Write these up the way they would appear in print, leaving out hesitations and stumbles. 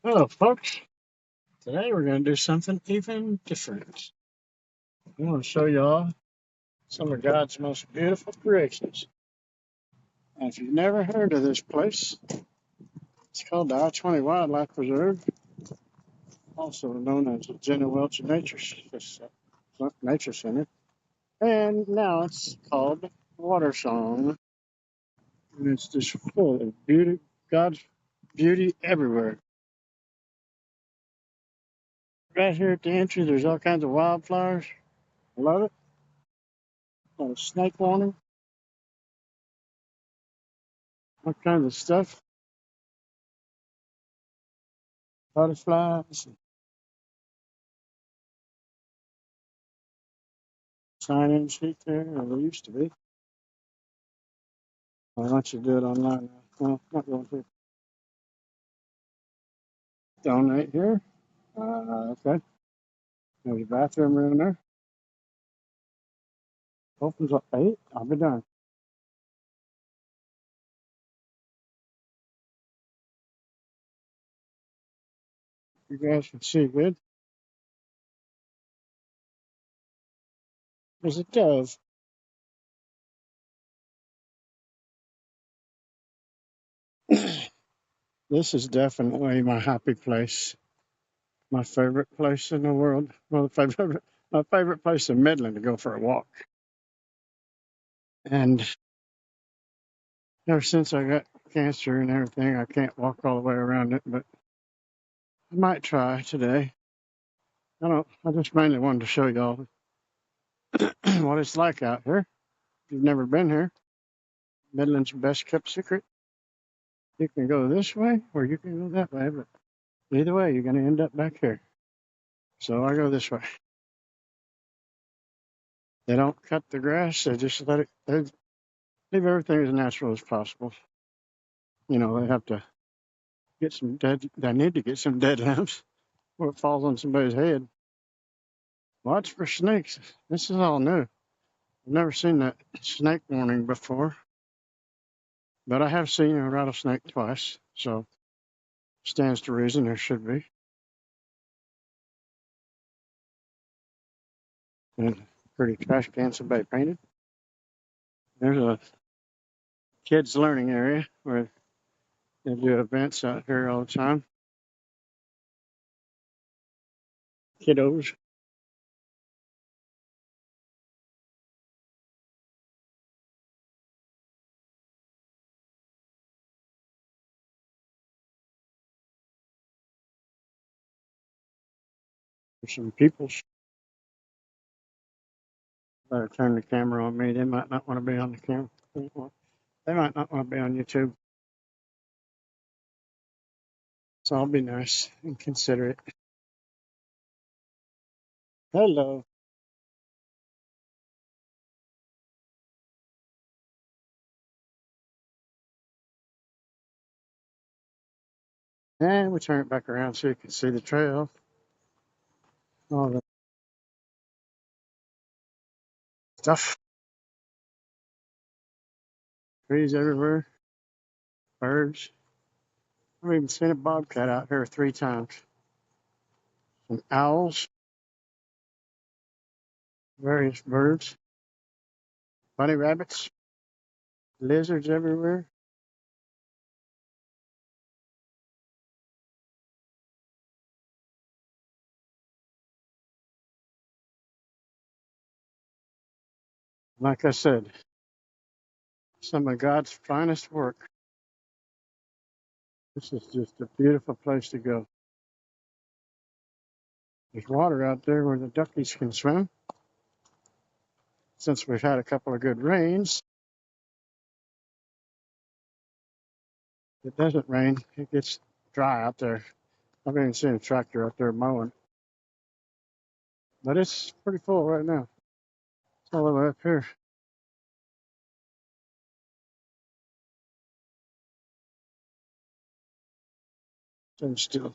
Hello, folks. Today we're going to do something even different. I want to show y'all some of God's most beautiful creations. And if you've never heard of this place, it's called the I-20 Wildlife Preserve, also known as the Jenna Welch Nature Center. And now it's called Watersong. And it's just full of beauty, God's beauty everywhere. Right here at the entry, there's all kinds of wildflowers. I love it. Got a snake warning, all kinds of stuff. Butterflies, sign-in sheet there, or there used to be. I'll let you do it online now. Well, not going to donate here. Okay. There's a bathroom room there. Opens up 8. I'll be done. You guys can see good. There's a dove. This is definitely my happy place. My favorite place in the world. Well, my favorite place in Midland to go for a walk. And ever since I got cancer and everything, I can't walk all the way around it, but I might try today. I just mainly wanted to show y'all what it's like out here. If you've never been here, Midland's best kept secret. You can go this way or you can go that way, but either way, you're going to end up back here. So I go this way. They don't cut the grass. They just they leave everything as natural as possible. They have to they need to get some dead limbs or it falls on somebody's head. Watch for snakes. This is all new. I've never seen that snake warning before, but I have seen a rattlesnake twice, so stands to reason there should be. And pretty trash can somebody painted. There's a kids learning area where they do events out here all the time. Kiddos. There's some people. Better turn the camera on me. They might not want to be on the camera. They might not want to be on YouTube. So I'll be nice and considerate. Hello. And we turn it back around so you can see the trail. All the stuff. Trees everywhere. Birds. I've even seen a bobcat out here 3 times. Some owls. Various birds. Bunny rabbits. Lizards everywhere. Like I said, some of God's finest work. This is just a beautiful place to go. There's water out there where the duckies can swim. Since we've had a couple of good rains, it doesn't rain. It gets dry out there. I've even seen a tractor out there mowing. But it's pretty full right now. It's all the way up here. Stand still.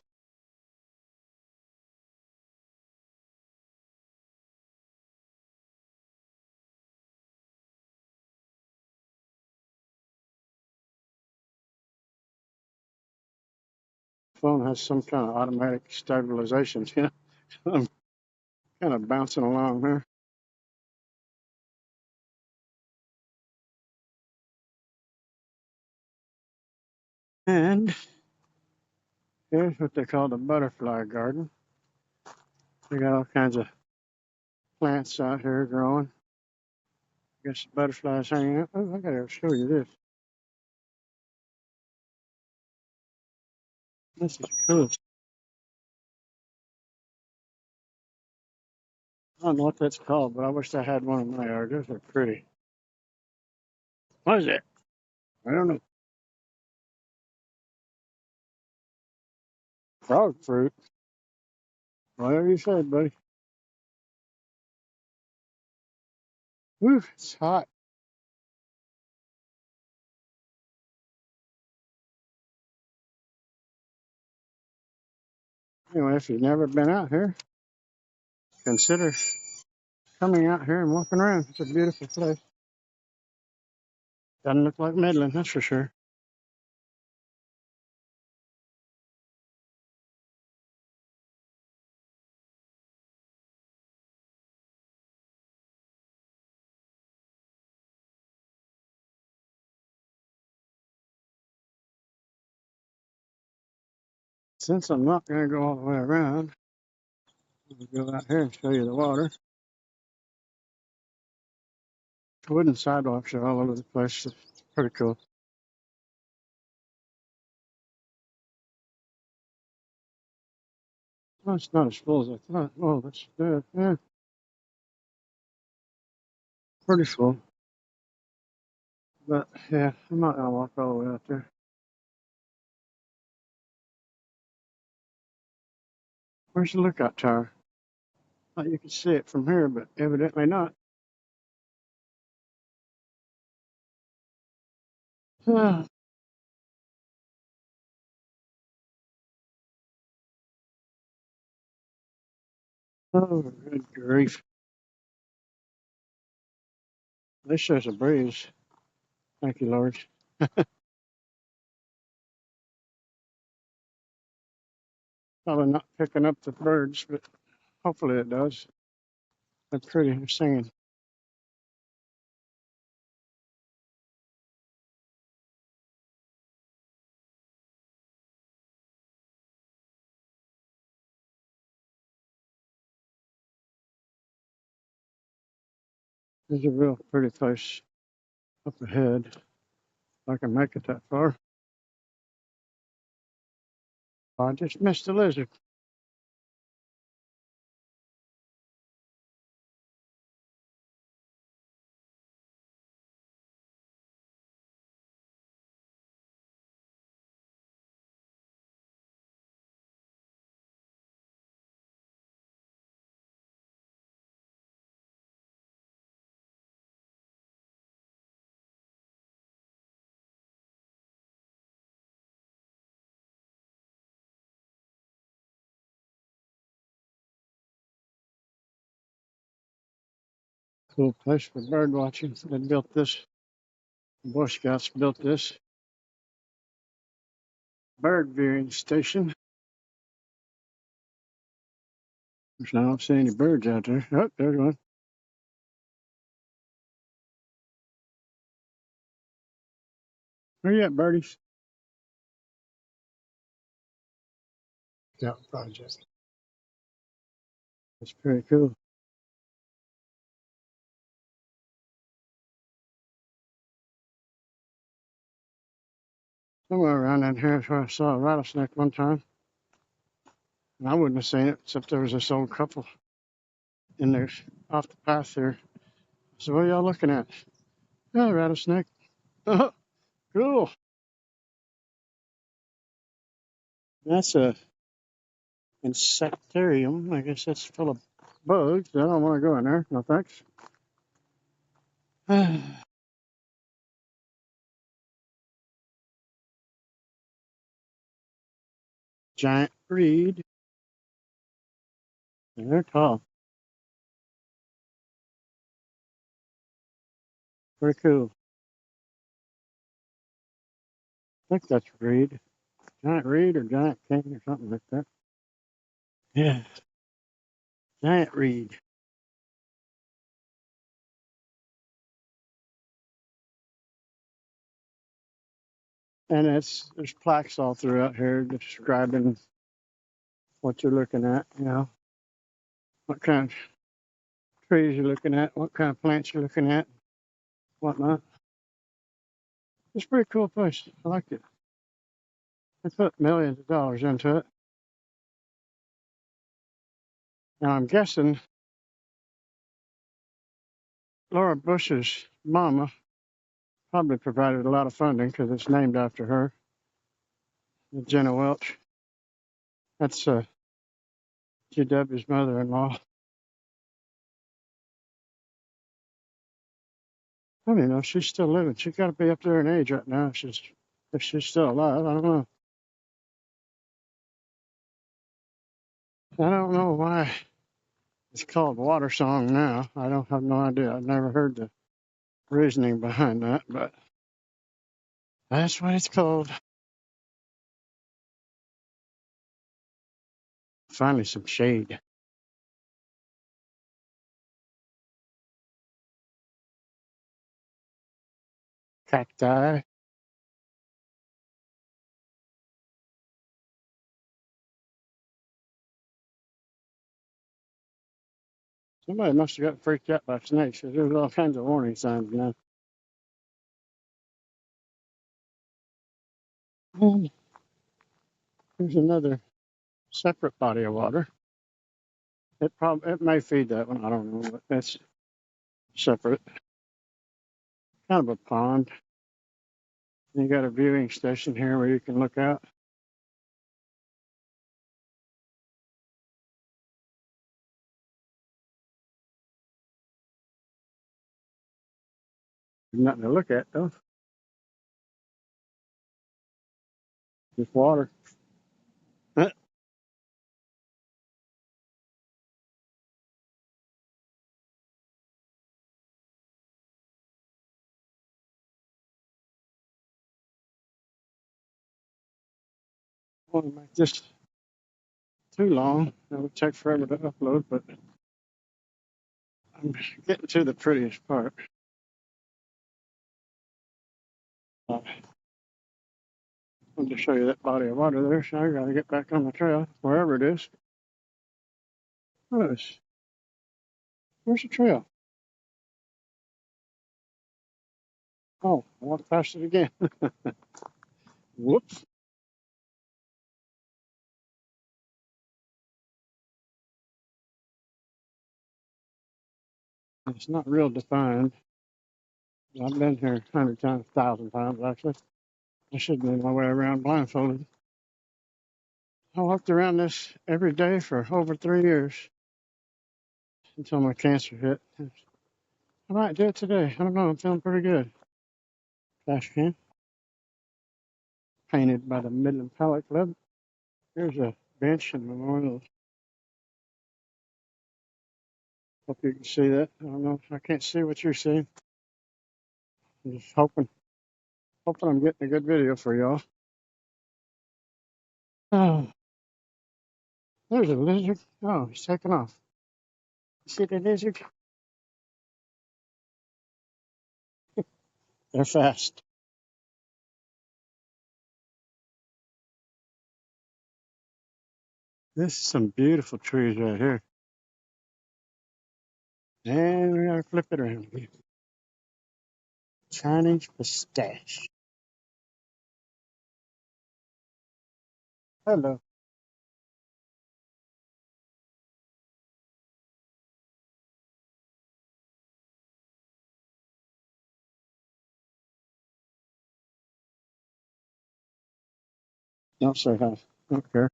Phone has some kind of automatic stabilization. Yeah, I'm kind of bouncing along here. And here's what they call the butterfly garden. They got all kinds of plants out here growing. I guess the butterflies hanging out. Oh, I gotta show you this. This is cool. I don't know what that's called, but I wish I had one in my yard. Those are pretty. What is it? I don't know. Frog fruit. Whatever you said, buddy. Whew, it's hot. Anyway, if you've never been out here, consider coming out here and walking around. It's a beautiful place. Doesn't look like Midland, that's for sure. Since I'm not going to go all the way around, I'll go out here and show you the water. Wooden sidewalks are all over the place. It's pretty cool. Well, it's not as full as I thought. Oh, that's good. Yeah, pretty full. But yeah, I'm not going to walk all the way out there. Where's the lookout tower? Thought you could see it from here, but evidently not. Oh, good grief. This shows a breeze. Thank you, Lord. Probably not picking up the birds, but hopefully it does. They're pretty. They're singing. There's a real pretty place up ahead. If I can make it that far. Oh, I just missed the lizard. Cool place for bird watching. They built this. The Boy Scouts built this bird viewing station. Which I don't see any birds out there. Oh, there's one. Where you at, birdies? Scout project. That's pretty cool. Somewhere around in here is where I saw a rattlesnake one time. And I wouldn't have seen it except there was this old couple in there off the path there. So what are y'all looking at? Oh, rattlesnake. Oh, cool. That's a insectarium. I guess that's full of bugs. I don't want to go in there. No thanks. Giant reed. They're tall. Pretty cool. I think that's reed. Giant reed or giant cane or something like that. Yeah, giant reed. And there's plaques all throughout here describing what you're looking at, what kind of trees you're looking at, what kind of plants you're looking at, whatnot. It's a pretty cool place. I liked it. They put millions of dollars into it. Now I'm guessing Laura Bush's mama probably provided a lot of funding because it's named after her, Jenna Welch. That's GW's mother-in-law. I don't even know if she's still living. She's got to be up there in age right now if she's still alive. I don't know. I don't know why it's called Watersong now. I don't have no idea. I've never heard the reasoning behind that, but that's what it's called. Finally, some shade. Cacti. Somebody must have got freaked out by snakes because there's all kinds of warning signs now. And here's another separate body of water. It may feed that one. I don't know, but that's separate. Kind of a pond. And you got a viewing station here where you can look out. There's nothing to look at though. Just water. I want to make this too long. It would take forever to upload, but I'm getting to the prettiest part. I wanted to show you that body of water there, so I got to get back on the trail, wherever it is. Where's the trail? Oh, I walked past it again. Whoops. It's not real defined. I've been here 100 times, 1,000 times actually. I should have made my way around blindfolded. I walked around this every day for over 3 years until my cancer hit. I might do it today. I don't know. I'm feeling pretty good. Trash can painted by the Midland Palette Club. Here's a bench and memorials. Hope you can see that. I don't know. I can't see what you're seeing. I'm just hoping I'm getting a good video for y'all. Oh, there's a lizard. Oh, he's taking off. You see the lizard? They're fast. This is some beautiful trees right here. And we gotta flip it around again. Chinese pistache. Hello. Don't say hi. Don't care.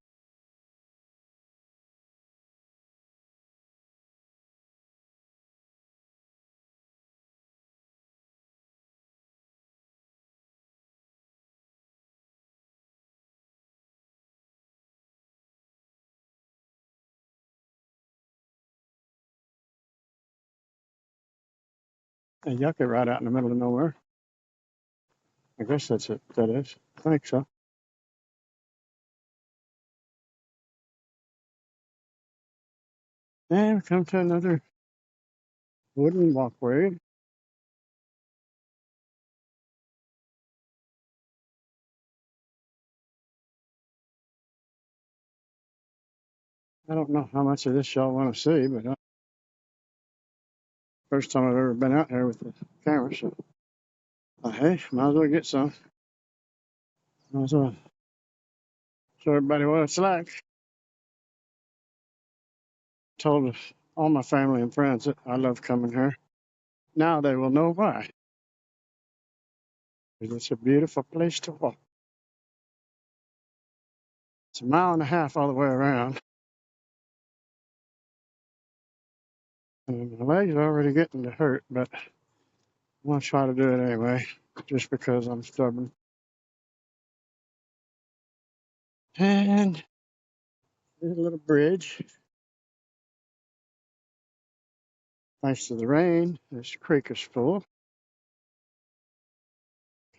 A yucca right out in the middle of nowhere. I guess that's it. That is. I think so. And we come to another wooden walkway. I don't know how much of this y'all want to see, but first time I've ever been out here with the camera, so hey, might as well get some. Might as well show everybody what it's like. Told all my family and friends that I love coming here. Now they will know why. It's a beautiful place to walk. It's a mile and a half all the way around. And my legs are already getting to hurt, but I'm going to try to do it anyway, just because I'm stubborn. And there's a little bridge. Thanks to the rain, this creek is full.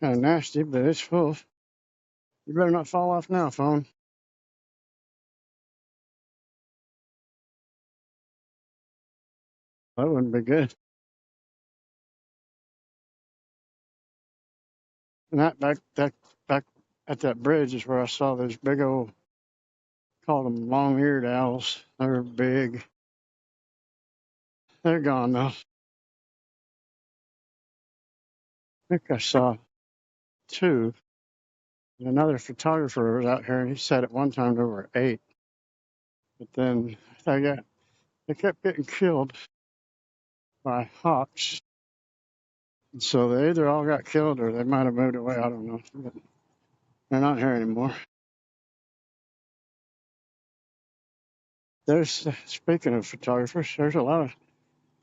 Kind of nasty, but it's full. You better not fall off now, phone. That wouldn't be good. And back at that bridge is where I saw those big old, called them long-eared owls. They're big. They're gone now. I think I saw two. And another photographer was out here, and he said at one time there were 8. But then they kept getting killed by hawks. And so they either all got killed or they might have moved away. I don't know. But they're not here anymore. There's speaking of photographers, there's a lot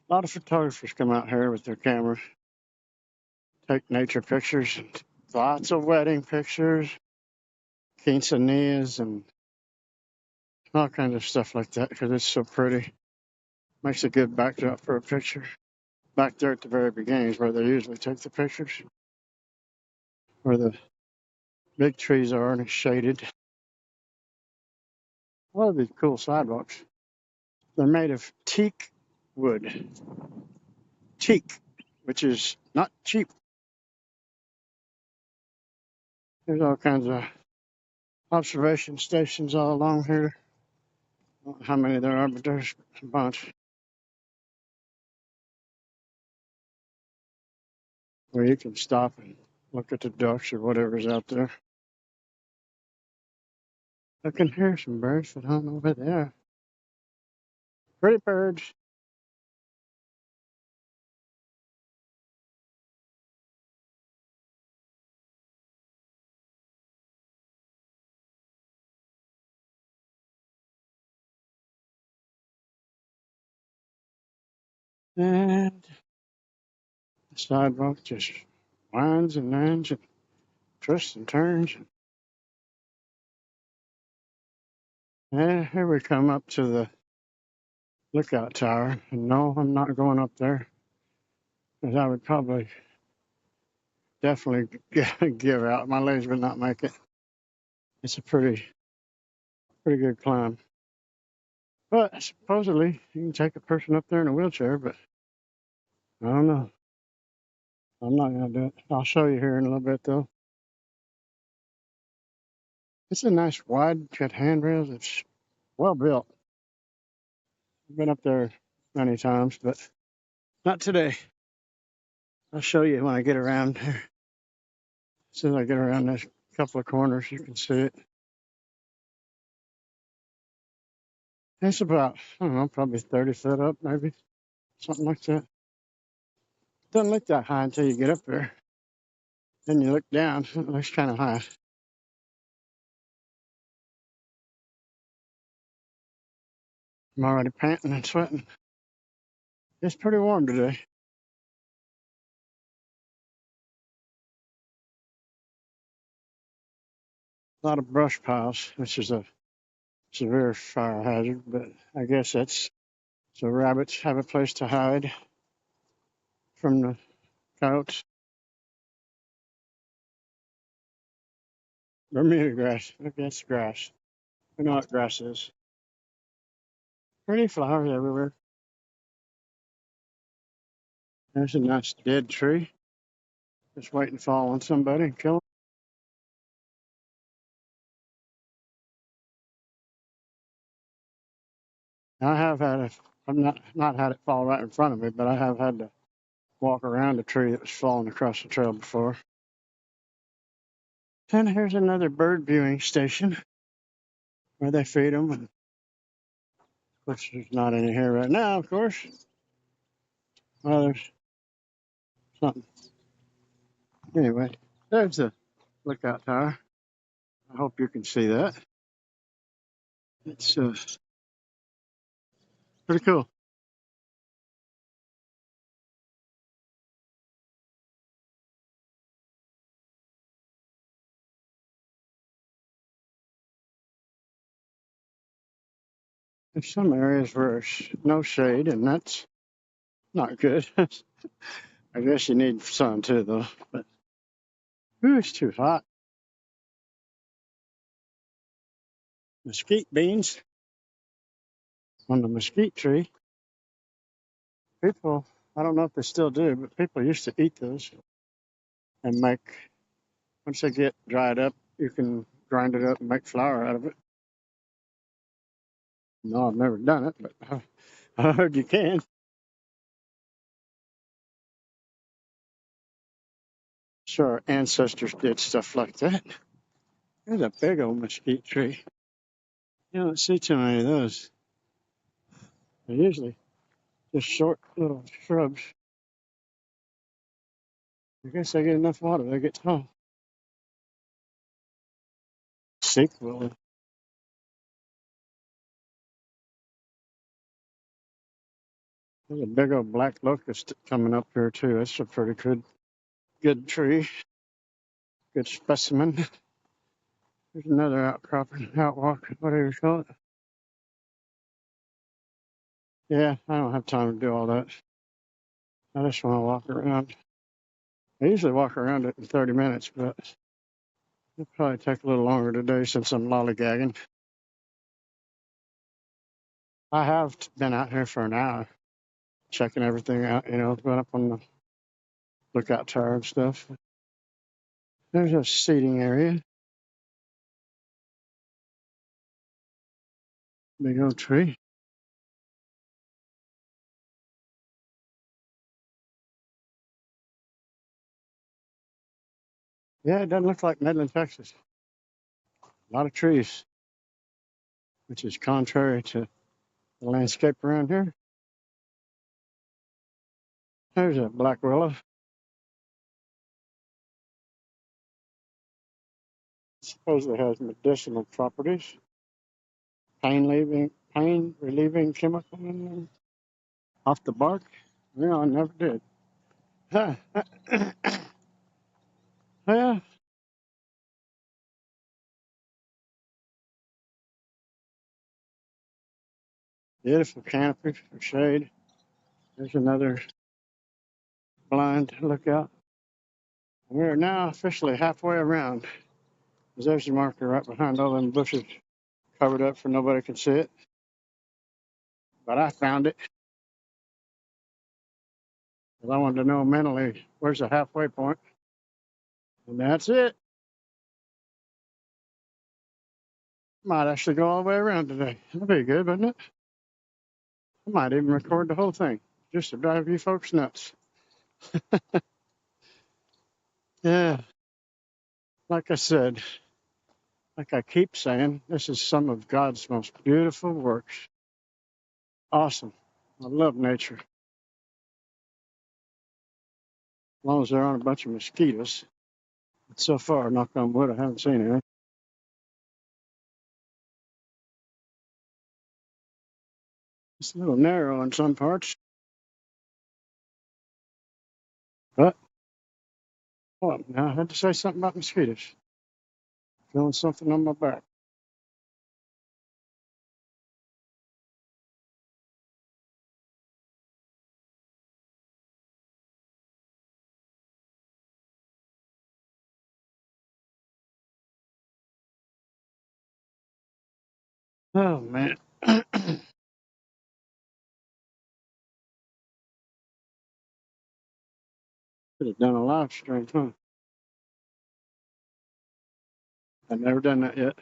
of photographers come out here with their cameras, take nature pictures, and lots of wedding pictures, quinceañeras, and all kinds of stuff like that because it's so pretty. Makes a good backdrop for a picture. Back there at the very beginning is where they usually take the pictures, where the big trees are and it's shaded. A lot of these cool sidewalks. They're made of teak wood. Teak, which is not cheap. There's all kinds of observation stations all along here. I don't know how many there are, but there's a bunch where you can stop and look at the ducks or whatever's out there. I can hear some birds, but I don't know where they are. Pretty birds. And the sidewalk just winds and winds and twists and turns. And here we come up to the lookout tower. And no, I'm not going up there, because I would probably definitely give out. My legs would not make it. It's a pretty good climb. But supposedly you can take a person up there in a wheelchair, but I don't know. I'm not going to do it. I'll show you here in a little bit, though. It's a nice wide cut handrails. It's well built. I've been up there many times, but not today. I'll show you when I get around here. As soon as I get around this couple of corners, you can see it. It's about, I don't know, probably 30 foot up, maybe. Something like that. Doesn't look that high until you get up there. Then you look down, it looks kind of high. I'm already panting and sweating. It's pretty warm today. A lot of brush piles, which is a severe fire hazard, but I guess that's so rabbits have a place to hide from the coyotes. Bermuda grass. Okay, that's grass. We know what grass is. Pretty flowers everywhere. There's a nice dead tree. Just waiting to fall on somebody and kill them. I have had a, I've not had it fall right in front of me, but I have had to walk around a tree that was falling across the trail before. And here's another bird viewing station where they feed them. And of course, there's not any here right now, of course. Well, there's something. Anyway, there's the lookout tower. I hope you can see that. It's pretty cool. There's some areas where there's no shade, and that's not good. I guess you need sun too, though. But ooh, it's too hot. Mesquite beans on the mesquite tree. People, I don't know if they still do, but people used to eat those and make, once they get dried up, you can grind it up and make flour out of it. No, I've never done it, but I heard you can. Sure, our ancestors did stuff like that. There's a big old mesquite tree. You don't see too many of those. They're usually just short little shrubs. I guess they get enough water, they get tall. Sequel. There's a big old black locust coming up here too. That's a pretty good tree. Good specimen. There's another outcropping, outwalk, whatever you call it. Yeah, I don't have time to do all that. I just want to walk around. I usually walk around it in 30 minutes, but it'll probably take a little longer today since I'm lollygagging. I have been out here for an hour checking everything out, going up on the lookout tower and stuff. There's a seating area. Big old tree. Yeah, it doesn't look like Midland, Texas. A lot of trees, which is contrary to the landscape around here. There's a black willow. Supposedly has medicinal properties. Pain relieving chemical in there. Off the bark? No, I never did. Huh. Yeah, beautiful canopy for shade. There's another blind lookout. We're now officially halfway around. There's the marker right behind all them bushes, covered up so nobody can see it. But I found it because I wanted to know mentally where's the halfway point, and that's it. Might actually go all the way around today. That'd be good, wouldn't it? I might even record the whole thing just to drive you folks nuts. Yeah, like I said, like I keep saying, this is some of God's most beautiful works. Awesome. I love nature. As long as there aren't a bunch of mosquitoes. But so far, knock on wood, I haven't seen any. It's a little narrow in some parts, but oh, now I had to say something about mosquitoes. Feeling something on my back. Oh man. Could have done a live stream, huh? I've never done that yet.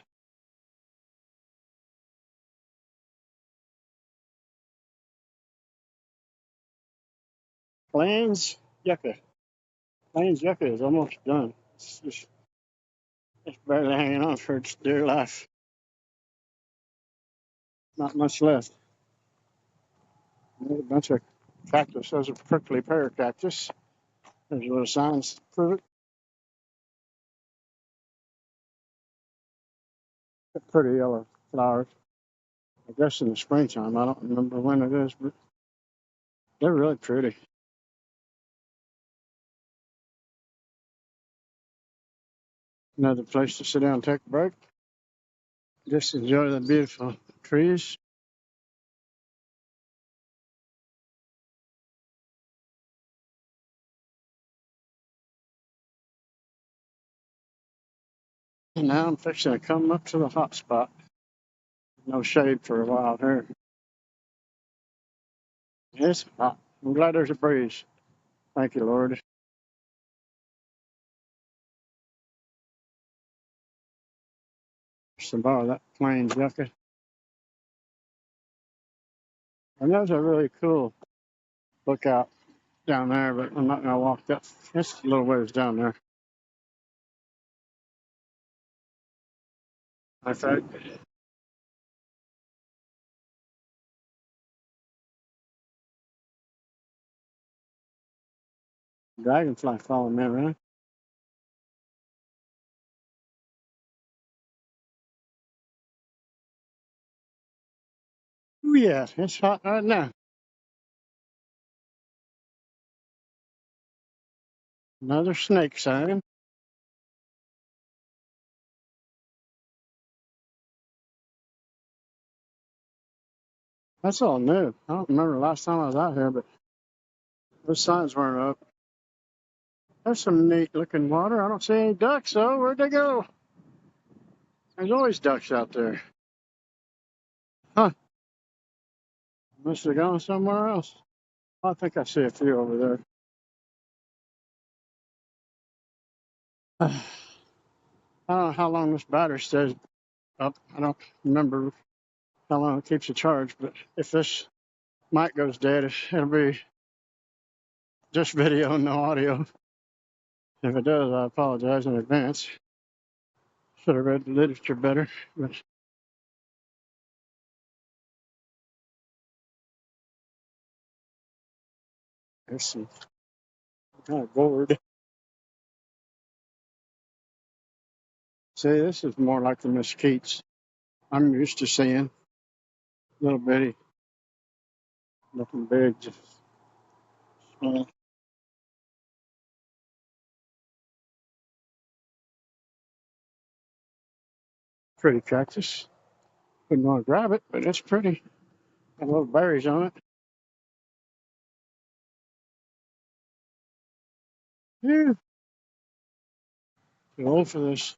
Plains yucca. Plains yucca is almost done. It's barely hanging on for its dear life. Not much left. There's a bunch of cactus. Those are prickly pear cactus. There's little signs to prove it. They're pretty yellow flowers. I guess in the springtime. I don't remember when it is, but they're really pretty. Another place to sit down and take a break. Just enjoy the beautiful trees. And now I'm fixing to come up to the hot spot. No shade for a while here. It's hot. I'm glad there's a breeze. Thank you, Lord. Some more of that plains yucca. And those are really cool. Lookout down there, but I'm not going to walk up. It's a little ways down there. In fact, dragonfly following me around. Oh, yeah, it's hot right now. Another snake sign. That's all new. I don't remember the last time I was out here, but those signs weren't up. There's some neat looking water. I don't see any ducks, though. Where'd they go? There's always ducks out there. Huh. Must have gone somewhere else. I think I see a few over there. I don't know how long this battery stays up. I don't remember how long it keeps it charged, but if this mic goes dead, it'll be just video and no audio. If it does, I apologize in advance. Should have read the literature better, but there's some kind of bored. See, this is more like the mesquites I'm used to seeing. Little bitty, nothing big, just small. Pretty cactus. Wouldn't want to grab it, but it's pretty. Got little berries on it. Yeah, too old for this.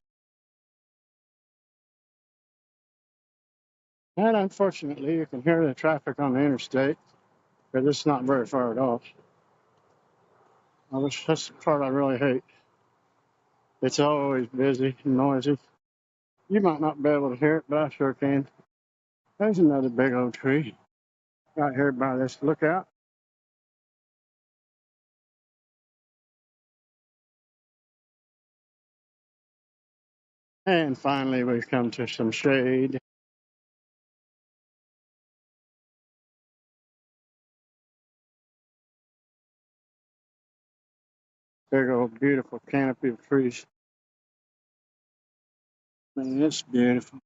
And unfortunately, you can hear the traffic on the interstate, but it's not very far at all. That's the part I really hate. It's always busy and noisy. You might not be able to hear it, but I sure can. There's another big old tree right here by this lookout. And finally, we've come to some shade. Big old beautiful canopy of trees. Man, it's beautiful.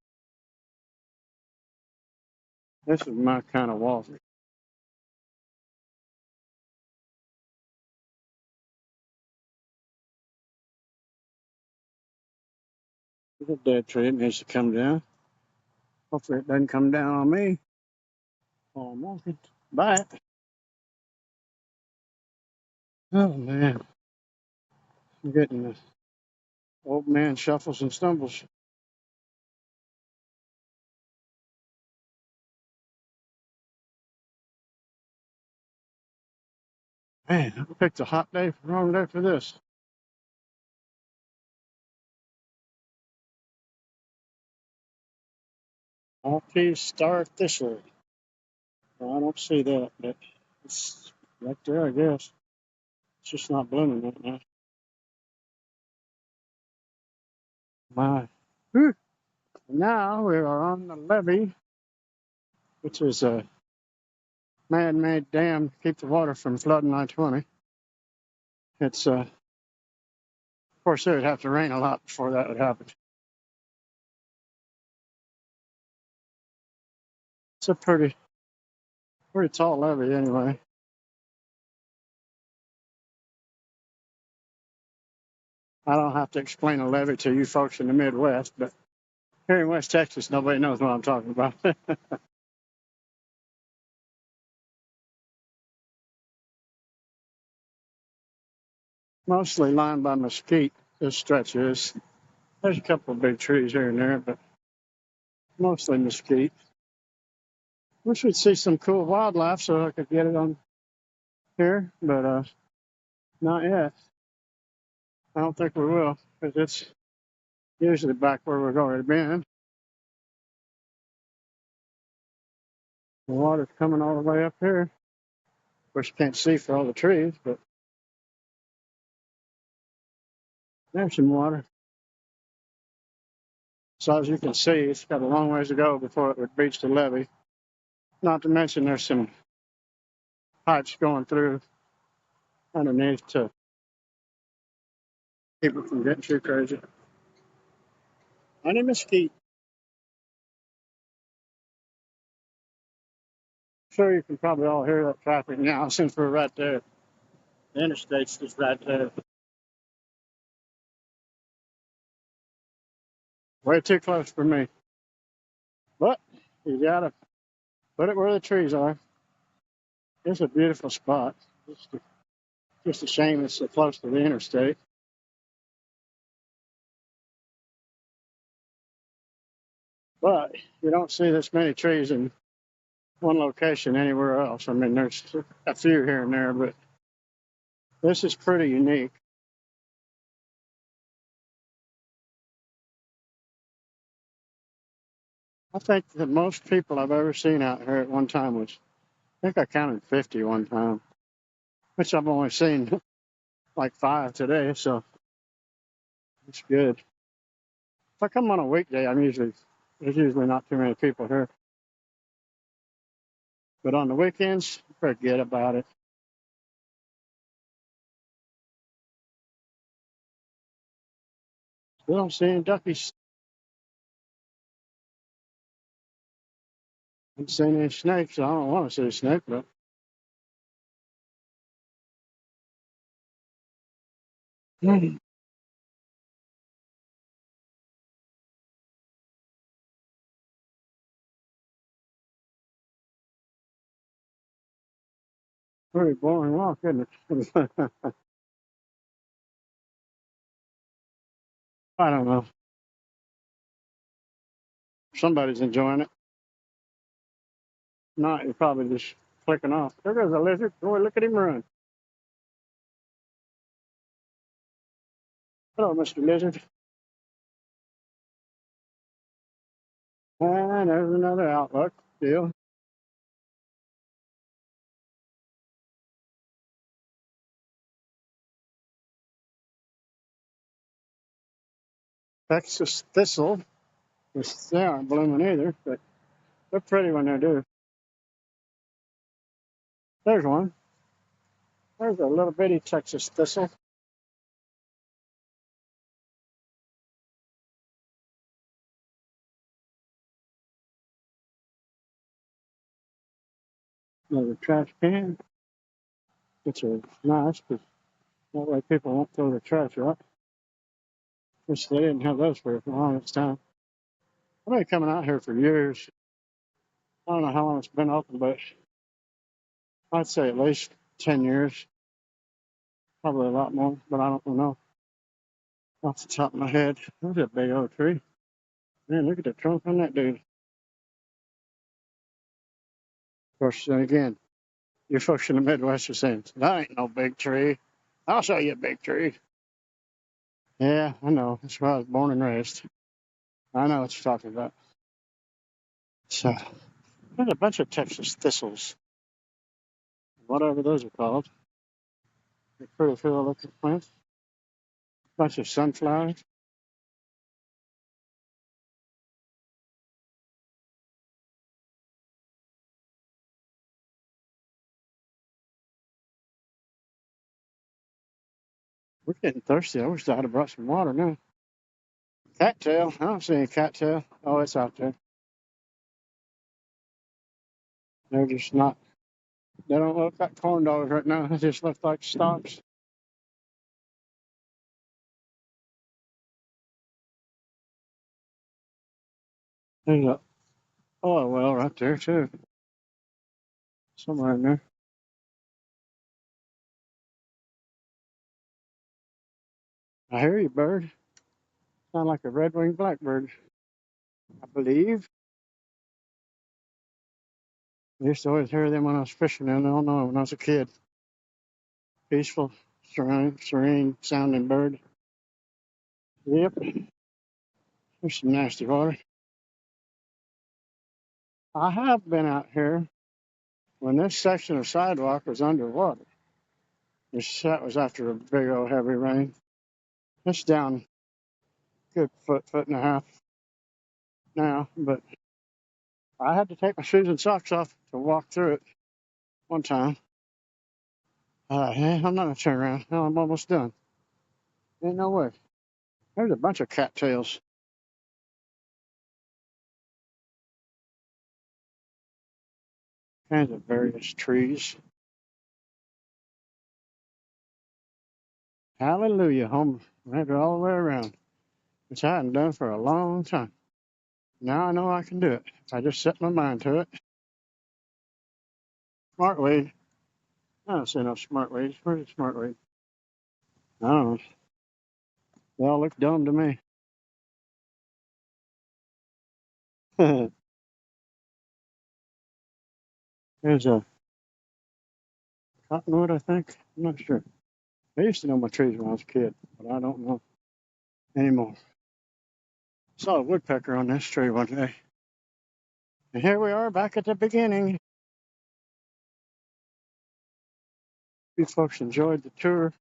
This is my kind of water. It's a dead tree. It needs to come down. Hopefully, it doesn't come down on me while I'm walking. Bye. Oh, man. I'm getting the old man shuffles and stumbles. Man, I picked a hot day, wrong day for this. Maltese star thistle. Well, I don't see that, but it's right there, I guess. It's just not blooming right now. My. Whew. Now we are on the levee, which is a man-made dam to keep the water from flooding I-20. It's of course, it would have to rain a lot before that would happen. It's a pretty tall levee anyway. I don't have to explain a levee to you folks in the Midwest, but here in West Texas, nobody knows what I'm talking about. Mostly lined by mesquite, this stretch is. There's a couple of big trees here and there, but mostly mesquite. Wish we'd see some cool wildlife so I could get it on here, but not yet. I don't think we will, because it's usually back where we've already been. The water's coming all the way up here. Of course, you can't see for all the trees, but there's some water. So as you can see, it's got a long ways to go before it would reach the levee. Not to mention there's some pipes going through underneath to keep it from getting too crazy. Honey mesquite. Sure, you can probably all hear that traffic now since we're right there. The interstate's just right there. Way too close for me. But you gotta put it where the trees are. It's a beautiful spot. Just a shame it's so close to the interstate. But you don't see this many trees in one location anywhere else. I mean, there's a few here and there, but this is pretty unique. I think the most people I've ever seen out here at one time was, I think I counted 50 one time, which I've only seen like 5 today, so it's good. If I come on a weekday, there's usually not too many people here. But on the weekends, forget about it. Still don't see any duckies. I haven't seen any snakes. I don't want to see a snake, but pretty boring walk, isn't it? I don't know. Somebody's enjoying it. Not, you're probably just clicking off. There goes a lizard. Boy, look at him run. Hello, Mr. Lizard. And there's another outlook deal. Texas thistle, which they aren't blooming either, but they're pretty when they do. There's one. There's a little bitty Texas thistle. Another trash can, which is nice because that way people won't throw their trash out. Which they didn't have those for the longest time. I've been coming out here for years. I don't know how long it's been open, but I'd say at least 10 years, probably a lot more, but I don't know off the top of my head. There's a big old tree. Man, look at the trunk on that dude. Of course, then again, You folks in the Midwest are saying, that ain't no big tree. I'll show you a big tree. Yeah, I know. That's where I was born and raised. I know what you're talking about. So, there's a bunch of Texas thistles, whatever those are called. They're pretty cool looking plants. Bunch of sunflowers. We're getting thirsty. I wish I'd have brought some water now. Cattail. I don't see any cattail. Oh, it's out there. They're just not. They don't look like corn dogs right now. They just look like stalks. There's a oil well right there too. Somewhere in there. I hear you, bird. Sound like a red-winged blackbird. I believe. I used to always hear them when I was fishing, and I don't know when I was a kid. Peaceful, serene sounding bird. Yep. There's some nasty water. I have been out here when this section of sidewalk was underwater. That was after a big old heavy rain. It's down a good foot and a half now, but I had to take my shoes and socks off to walk through it one time. Hey, I'm not gonna turn around. No, I'm almost done. Ain't no way. There's a bunch of cattails. Kinds of various trees. Hallelujah, home. Ran it all the way around, which I hadn't done for a long time. Now I know I can do it. I just set my mind to it. Smartweed. I don't see no smartweeds. Where's the smartweed? I don't know. They all look dumb to me. There's a cottonwood, I think. I'm not sure. I used to know my trees when I was a kid, but I don't know anymore. Saw a woodpecker on this tree one day. And here we are back at the beginning. You folks enjoyed the tour.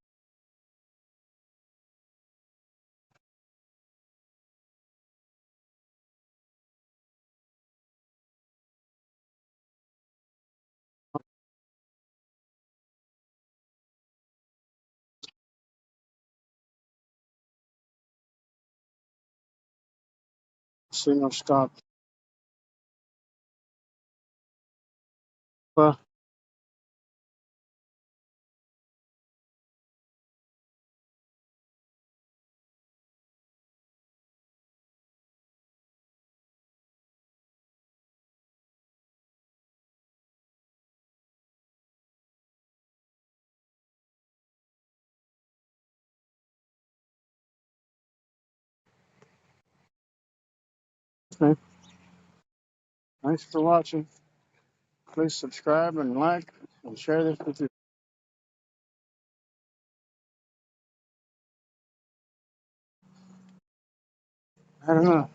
See no stop. Well, okay. Thanks for watching. Please subscribe and like and share this with your. I don't know.